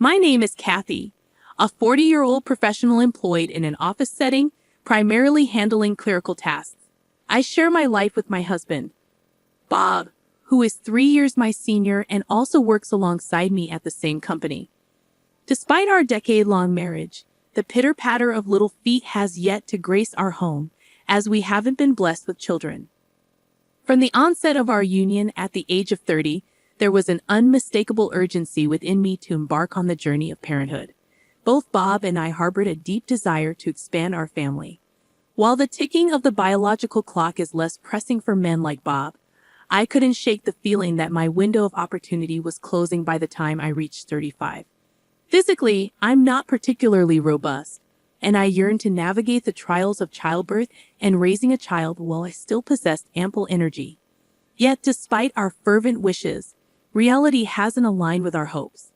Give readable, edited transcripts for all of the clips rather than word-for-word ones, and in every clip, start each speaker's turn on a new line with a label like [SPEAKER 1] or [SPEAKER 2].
[SPEAKER 1] My name is Kathy, a 40-year-old professional employed in an office setting, primarily handling clerical tasks. I share my life with my husband, Bob, who is 3 years my senior and also works alongside me at the same company. Despite our decade-long marriage, the pitter-patter of little feet has yet to grace our home, as we haven't been blessed with children. From the onset of our union at the age of 30, there was an unmistakable urgency within me to embark on the journey of parenthood. Both Bob and I harbored a deep desire to expand our family. While the ticking of the biological clock is less pressing for men like Bob, I couldn't shake the feeling that my window of opportunity was closing by the time I reached 35. Physically, I'm not particularly robust, and I yearned to navigate the trials of childbirth and raising a child while I still possessed ample energy. Yet, despite our fervent wishes, reality hasn't aligned with our hopes.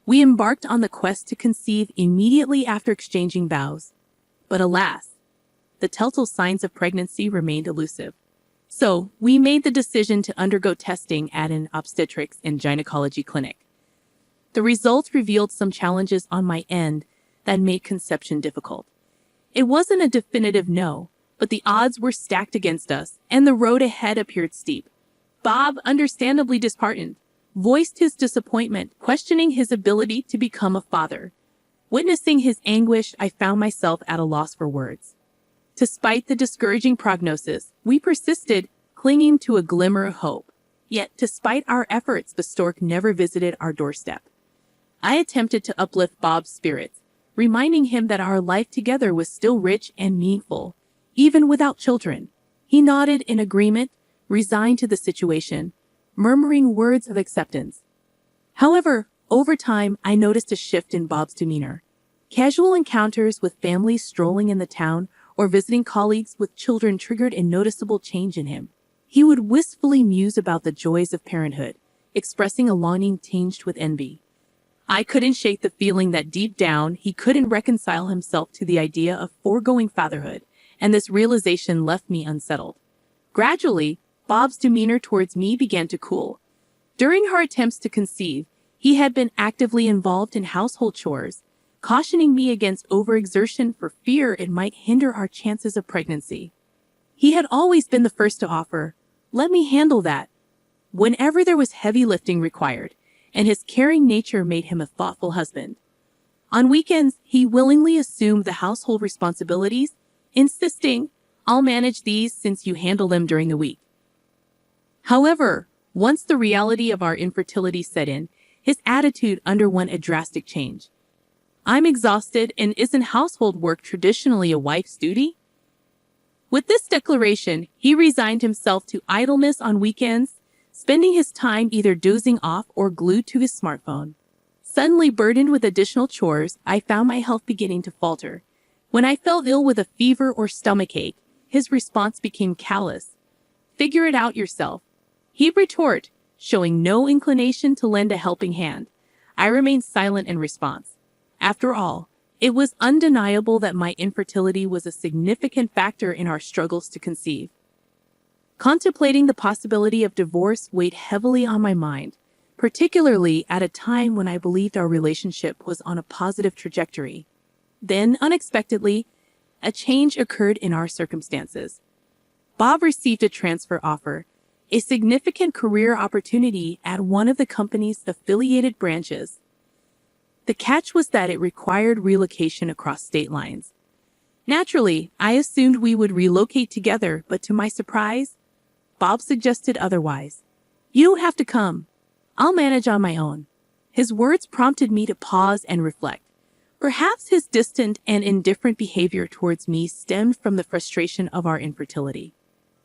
[SPEAKER 1] We embarked on the quest to conceive immediately after exchanging vows. But alas, the telltale signs of pregnancy remained elusive. So, we made the decision to undergo testing at an obstetrics and gynecology clinic. The results revealed some challenges on my end that made conception difficult. It wasn't a definitive no, but the odds were stacked against us, and the road ahead appeared steep. Bob, understandably disheartened, voiced his disappointment, questioning his ability to become a father. Witnessing his anguish, I found myself at a loss for words. Despite the discouraging prognosis, we persisted, clinging to a glimmer of hope. Yet, despite our efforts, the stork never visited our doorstep. I attempted to uplift Bob's spirits, reminding him that our life together was still rich and meaningful, even without children. He nodded in agreement, resigned to the situation, murmuring words of acceptance. However, over time, I noticed a shift in Bob's demeanor. Casual encounters with families strolling in the town or visiting colleagues with children triggered a noticeable change in him. He would wistfully muse about the joys of parenthood, expressing a longing tinged with envy. I couldn't shake the feeling that deep down he couldn't reconcile himself to the idea of foregoing fatherhood, and this realization left me unsettled. Gradually, Bob's demeanor towards me began to cool. During our attempts to conceive, he had been actively involved in household chores, cautioning me against overexertion for fear it might hinder our chances of pregnancy. He had always been the first to offer, "Let me handle that," whenever there was heavy lifting required, and his caring nature made him a thoughtful husband. On weekends, he willingly assumed the household responsibilities, insisting, "I'll manage these since you handle them during the week." However, once the reality of our infertility set in, his attitude underwent a drastic change. "I'm exhausted, and isn't household work traditionally a wife's duty?" With this declaration, he resigned himself to idleness on weekends, spending his time either dozing off or glued to his smartphone. Suddenly burdened with additional chores, I found my health beginning to falter. When I fell ill with a fever or stomachache, his response became callous. "Figure it out yourself," he'd retort, showing no inclination to lend a helping hand. I remained silent in response. After all, it was undeniable that my infertility was a significant factor in our struggles to conceive. Contemplating the possibility of divorce weighed heavily on my mind, particularly at a time when I believed our relationship was on a positive trajectory. Then, unexpectedly, a change occurred in our circumstances. Bob received a transfer offer, a significant career opportunity at one of the company's affiliated branches. The catch was that it required relocation across state lines. Naturally, I assumed we would relocate together, but to my surprise, Bob suggested otherwise. "You don't have to come. I'll manage on my own." His words prompted me to pause and reflect. Perhaps his distant and indifferent behavior towards me stemmed from the frustration of our infertility.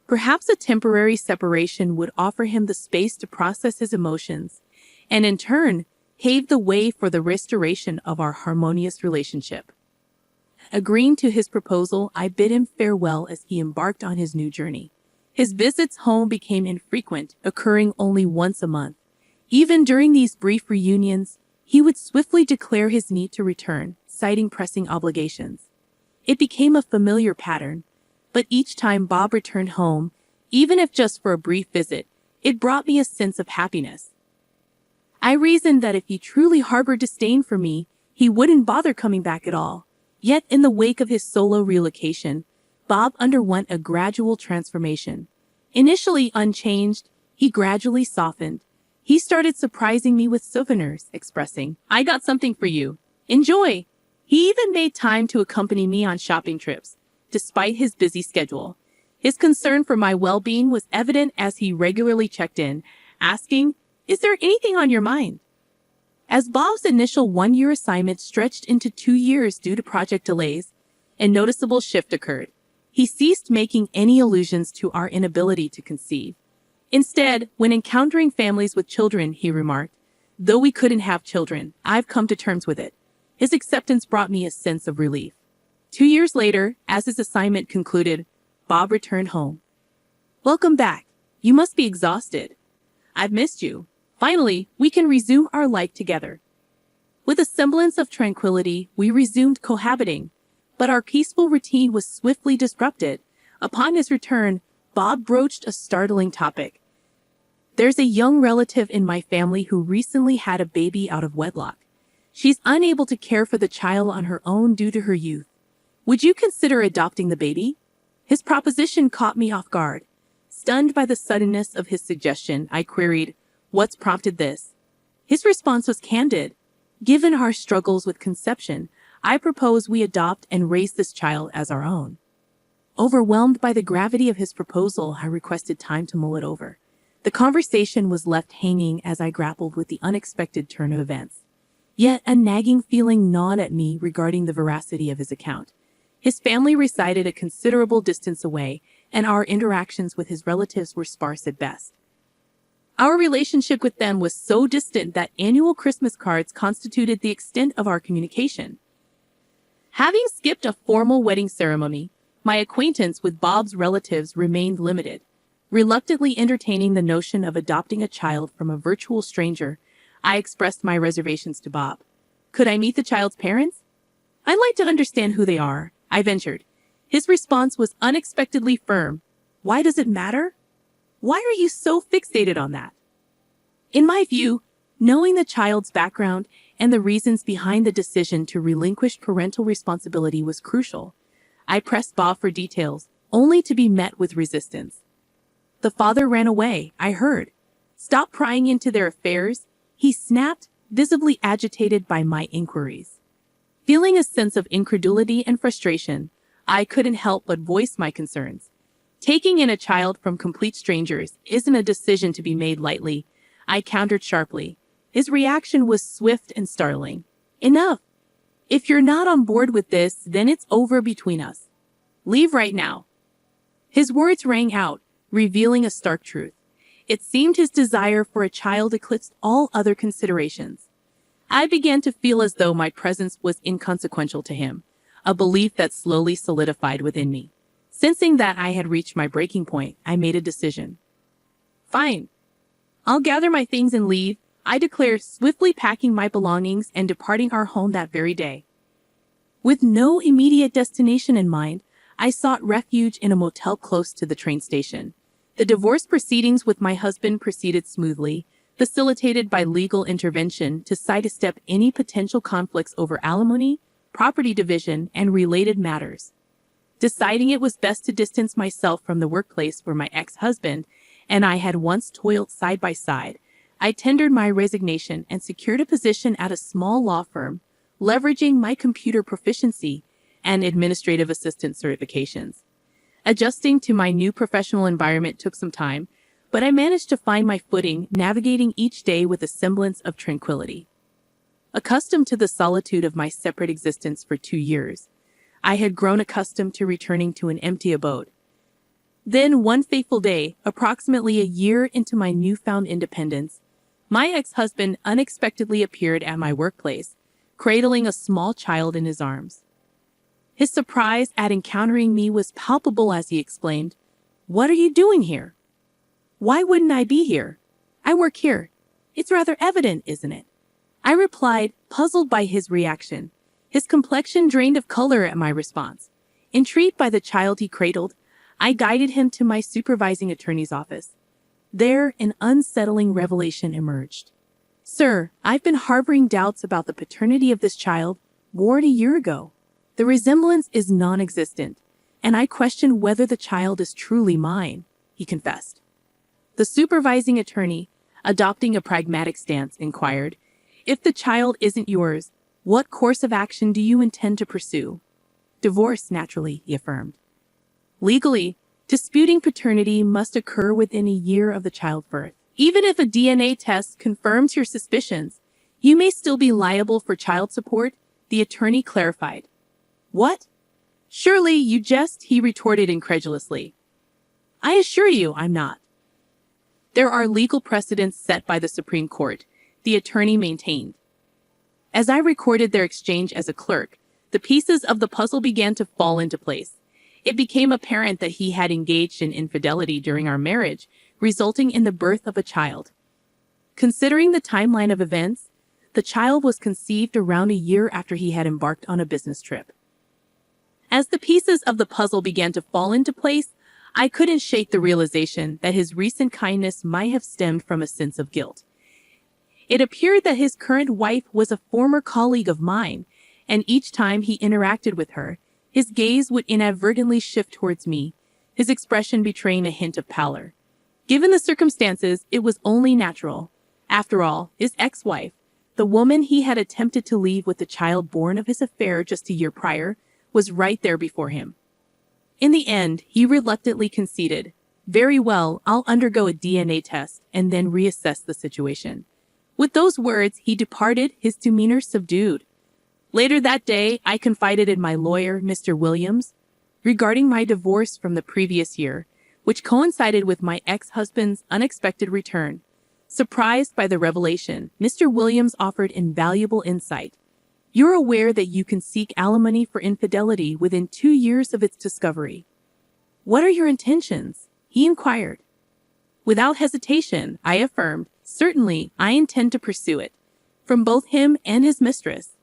[SPEAKER 1] Perhaps a temporary separation would offer him the space to process his emotions, and in turn, pave the way for the restoration of our harmonious relationship. Agreeing to his proposal, I bid him farewell as he embarked on his new journey. His visits home became infrequent, occurring only once a month. Even during these brief reunions, he would swiftly declare his need to return, citing pressing obligations. It became a familiar pattern, but each time Bob returned home, even if just for a brief visit, it brought me a sense of happiness. I reasoned that if he truly harbored disdain for me, he wouldn't bother coming back at all. Yet, in the wake of his solo relocation, Bob underwent a gradual transformation. Initially unchanged, he gradually softened. He started surprising me with souvenirs, expressing, "I got something for you. Enjoy." He even made time to accompany me on shopping trips, despite his busy schedule. His concern for my well-being was evident as he regularly checked in, asking, "Is there anything on your mind?" As Bob's initial one-year assignment stretched into 2 years due to project delays, a noticeable shift occurred. He ceased making any allusions to our inability to conceive. Instead, when encountering families with children, he remarked, "Though we couldn't have children, I've come to terms with it." His acceptance brought me a sense of relief. 2 years later, as his assignment concluded, Bob returned home. "Welcome back. You must be exhausted. I've missed you. Finally, we can resume our life together." With a semblance of tranquility, we resumed cohabiting, but our peaceful routine was swiftly disrupted. Upon his return, Bob broached a startling topic. "There's a young relative in my family who recently had a baby out of wedlock. She's unable to care for the child on her own due to her youth. Would you consider adopting the baby?" His proposition caught me off guard. Stunned by the suddenness of his suggestion, I queried, "What's prompted this?" His response was candid. "Given our struggles with conception, I propose we adopt and raise this child as our own." Overwhelmed by the gravity of his proposal, I requested time to mull it over. The conversation was left hanging as I grappled with the unexpected turn of events. Yet a nagging feeling gnawed at me regarding the veracity of his account. His family resided a considerable distance away, and our interactions with his relatives were sparse at best. Our relationship with them was so distant that annual Christmas cards constituted the extent of our communication. Having skipped a formal wedding ceremony, my acquaintance with Bob's relatives remained limited. Reluctantly entertaining the notion of adopting a child from a virtual stranger, I expressed my reservations to Bob. "Could I meet the child's parents?" "I'd like to understand who they are," I ventured. His response was unexpectedly firm. "Why does it matter? Why are you so fixated on that?" In my view, knowing the child's background and the reasons behind the decision to relinquish parental responsibility was crucial. I pressed Bob for details, only to be met with resistance. "The father ran away, I heard. Stop prying into their affairs," he snapped, visibly agitated by my inquiries. Feeling a sense of incredulity and frustration, I couldn't help but voice my concerns. Taking in a child from complete strangers isn't a decision to be made lightly, I countered sharply. His reaction was swift and startling. "Enough. If you're not on board with this, then it's over between us. Leave right now." His words rang out, revealing a stark truth. It seemed his desire for a child eclipsed all other considerations. I began to feel as though my presence was inconsequential to him, a belief that slowly solidified within me. Sensing that I had reached my breaking point, I made a decision. "Fine. I'll gather my things and leave," I declared, swiftly packing my belongings and departing our home that very day. With no immediate destination in mind, I sought refuge in a motel close to the train station. The divorce proceedings with my husband proceeded smoothly, facilitated by legal intervention to sidestep any potential conflicts over alimony, property division, and related matters. Deciding it was best to distance myself from the workplace where my ex-husband and I had once toiled side by side, I tendered my resignation and secured a position at a small law firm, leveraging my computer proficiency and administrative assistant certifications. Adjusting to my new professional environment took some time, but I managed to find my footing, navigating each day with a semblance of tranquility. Accustomed to the solitude of my separate existence for 2 years, I had grown accustomed to returning to an empty abode. Then, one fateful day, approximately a year into my newfound independence, my ex-husband unexpectedly appeared at my workplace, cradling a small child in his arms. His surprise at encountering me was palpable as he exclaimed, "What are you doing here?" "Why wouldn't I be here? I work here. It's rather evident, isn't it?" I replied, puzzled by his reaction. His complexion drained of color at my response. Intrigued by the child he cradled, I guided him to my supervising attorney's office. There, an unsettling revelation emerged. Sir, I've been harboring doubts about the paternity of this child more than a year ago. The resemblance is non-existent, and I question whether the child is truly mine, he confessed. The supervising attorney, adopting a pragmatic stance, inquired, if the child isn't yours, what course of action do you intend to pursue? Divorce, naturally, he affirmed. Legally, disputing paternity must occur within a year of the child's birth. Even if a DNA test confirms your suspicions, you may still be liable for child support, the attorney clarified. What? Surely you jest, he retorted incredulously. I assure you I'm not. There are legal precedents set by the Supreme Court, the attorney maintained. As I recorded their exchange as a clerk, the pieces of the puzzle began to fall into place. It became apparent that he had engaged in infidelity during our marriage, resulting in the birth of a child. Considering the timeline of events, the child was conceived around a year after he had embarked on a business trip. As the pieces of the puzzle began to fall into place, I couldn't shake the realization that his recent kindness might have stemmed from a sense of guilt. It appeared that his current wife was a former colleague of mine, and each time he interacted with her, his gaze would inadvertently shift towards me, his expression betraying a hint of pallor. Given the circumstances, it was only natural. After all, his ex-wife, the woman he had attempted to leave with the child born of his affair just a year prior, was right there before him. In the end, he reluctantly conceded, "Very well, I'll undergo a DNA test and then reassess the situation." With those words, he departed, his demeanor subdued. Later that day, I confided in my lawyer, Mr. Williams, regarding my divorce from the previous year, which coincided with my ex-husband's unexpected return. Surprised by the revelation, Mr. Williams offered invaluable insight. You're aware that you can seek alimony for infidelity within 2 years of its discovery. What are your intentions? He inquired. Without hesitation, I affirmed, certainly, I intend to pursue it, from both him and his mistress.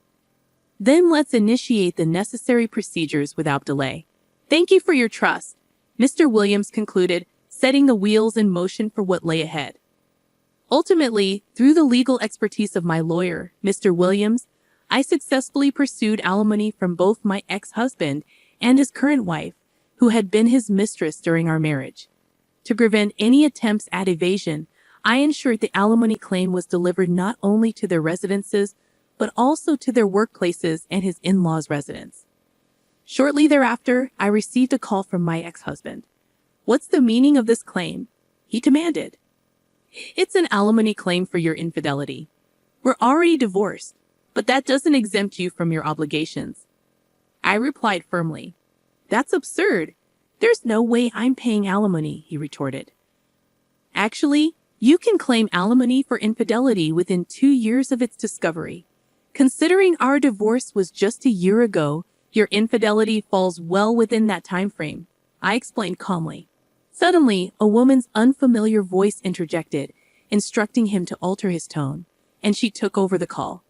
[SPEAKER 1] Then let's initiate the necessary procedures without delay. Thank you for your trust, Mr. Williams concluded, setting the wheels in motion for what lay ahead. Ultimately, through the legal expertise of my lawyer, Mr. Williams, I successfully pursued alimony from both my ex-husband and his current wife, who had been his mistress during our marriage. To prevent any attempts at evasion, I ensured the alimony claim was delivered not only to their residences, but also to their workplaces and his in-laws' residence. Shortly thereafter, I received a call from my ex-husband. What's the meaning of this claim? He demanded. It's an alimony claim for your infidelity. We're already divorced, but that doesn't exempt you from your obligations. I replied firmly. That's absurd. There's no way I'm paying alimony, he retorted. Actually, you can claim alimony for infidelity within 2 years of its discovery. Considering our divorce was just a year ago, your infidelity falls well within that time frame, I explained calmly. Suddenly, a woman's unfamiliar voice interjected, instructing him to alter his tone, and she took over the call.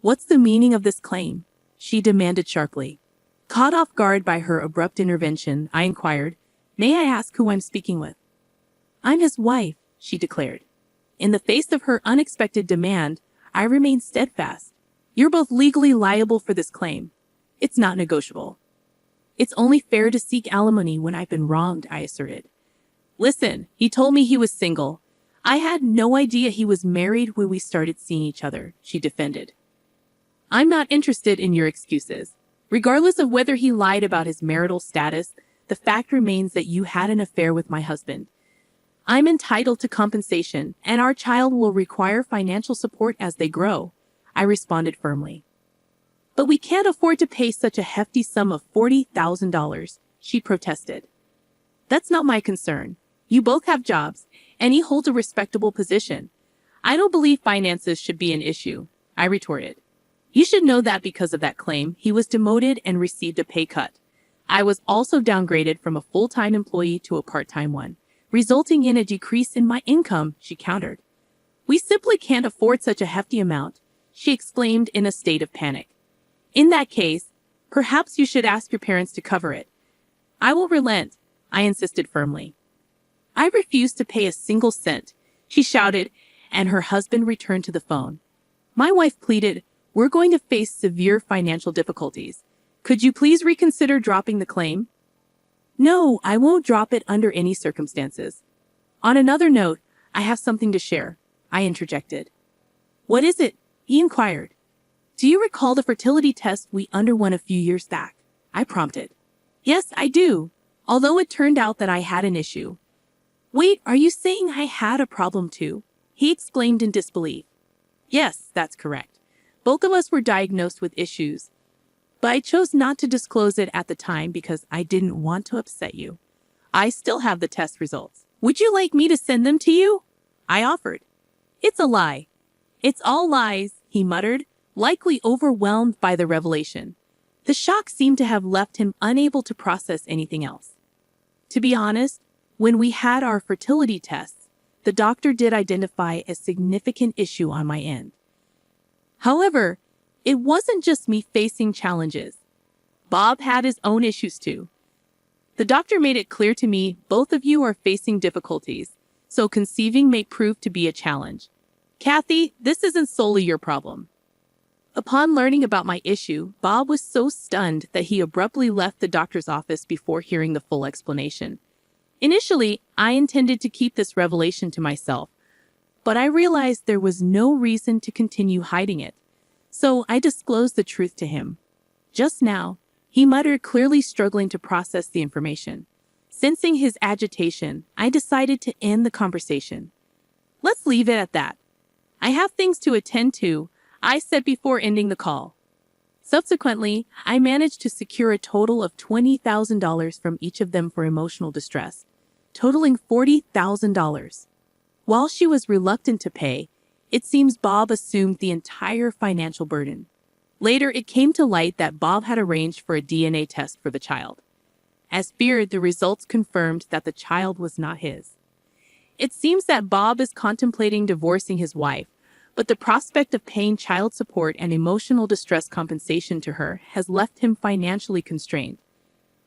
[SPEAKER 1] What's the meaning of this claim? She demanded sharply. Caught off guard by her abrupt intervention, I inquired, May I ask who I'm speaking with? I'm his wife, she declared. In the face of her unexpected demand, I remained steadfast. You're both legally liable for this claim. It's not negotiable. It's only fair to seek alimony when I've been wronged, I asserted. Listen, he told me he was single. I had no idea he was married when we started seeing each other, she defended. I'm not interested in your excuses. Regardless of whether he lied about his marital status, the fact remains that you had an affair with my husband. I'm entitled to compensation, and our child will require financial support as they grow, I responded firmly. But we can't afford to pay such a hefty sum of $40,000, she protested. That's not my concern. You both have jobs, and he holds a respectable position. I don't believe finances should be an issue, I retorted. You should know that because of that claim, he was demoted and received a pay cut. I was also downgraded from a full-time employee to a part-time one, resulting in a decrease in my income, she countered. We simply can't afford such a hefty amount, she exclaimed in a state of panic. In that case, perhaps you should ask your parents to cover it. I will relent, I insisted firmly. I refuse to pay a single cent, she shouted, and her husband returned to the phone. My wife pleaded, "We're going to face severe financial difficulties. Could you please reconsider dropping the claim?" "No, I won't drop it under any circumstances." "On another note, I have something to share," I interjected. "What is it?" he inquired. "Do you recall the fertility test we underwent a few years back?" I prompted. "Yes, I do, although it turned out that I had an issue." "Wait, are you saying I had a problem too?" he exclaimed in disbelief. "Yes, that's correct. Both of us were diagnosed with issues, but I chose not to disclose it at the time because I didn't want to upset you. I still have the test results. Would you like me to send them to you?" I offered. "It's a lie." "It's all lies," he muttered, likely overwhelmed by the revelation. The shock seemed to have left him unable to process anything else. To be honest, when we had our fertility tests, the doctor did identify a significant issue on my end. However, it wasn't just me facing challenges. Bob had his own issues too. The doctor made it clear to me both of you are facing difficulties, so conceiving may prove to be a challenge. "Kathy, this isn't solely your problem." Upon learning about my issue, Bob was so stunned that he abruptly left the doctor's office before hearing the full explanation. Initially, I intended to keep this revelation to myself, but I realized there was no reason to continue hiding it, so I disclosed the truth to him. "Just now," he muttered, clearly struggling to process the information. Sensing his agitation, I decided to end the conversation. "Let's leave it at that. I have things to attend to," I said before ending the call. Subsequently, I managed to secure a total of $20,000 from each of them for emotional distress, totaling $40,000. While she was reluctant to pay, it seems Bob assumed the entire financial burden. Later, it came to light that Bob had arranged for a DNA test for the child. As feared, the results confirmed that the child was not his. It seems that Bob is contemplating divorcing his wife, but the prospect of paying child support and emotional distress compensation to her has left him financially constrained.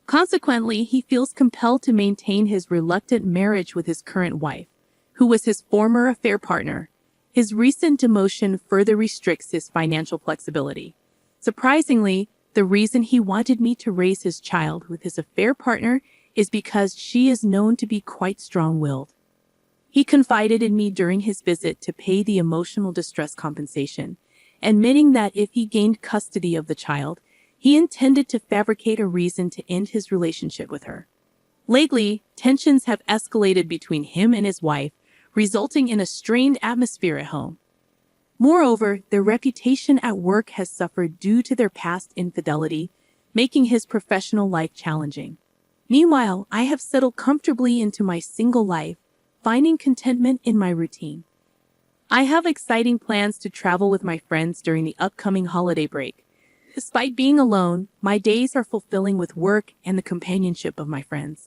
[SPEAKER 1] Consequently, he feels compelled to maintain his reluctant marriage with his current wife, who was his former affair partner. His recent demotion further restricts his financial flexibility. Surprisingly, the reason he wanted me to raise his child with his affair partner is because she is known to be quite strong-willed. He confided in me during his visit to pay the emotional distress compensation, admitting that if he gained custody of the child, he intended to fabricate a reason to end his relationship with her. Lately, tensions have escalated between him and his wife, resulting in a strained atmosphere at home. Moreover, their reputation at work has suffered due to their past infidelity, making his professional life challenging. Meanwhile, I have settled comfortably into my single life, finding contentment in my routine. I have exciting plans to travel with my friends during the upcoming holiday break. Despite being alone, my days are fulfilling with work and the companionship of my friends.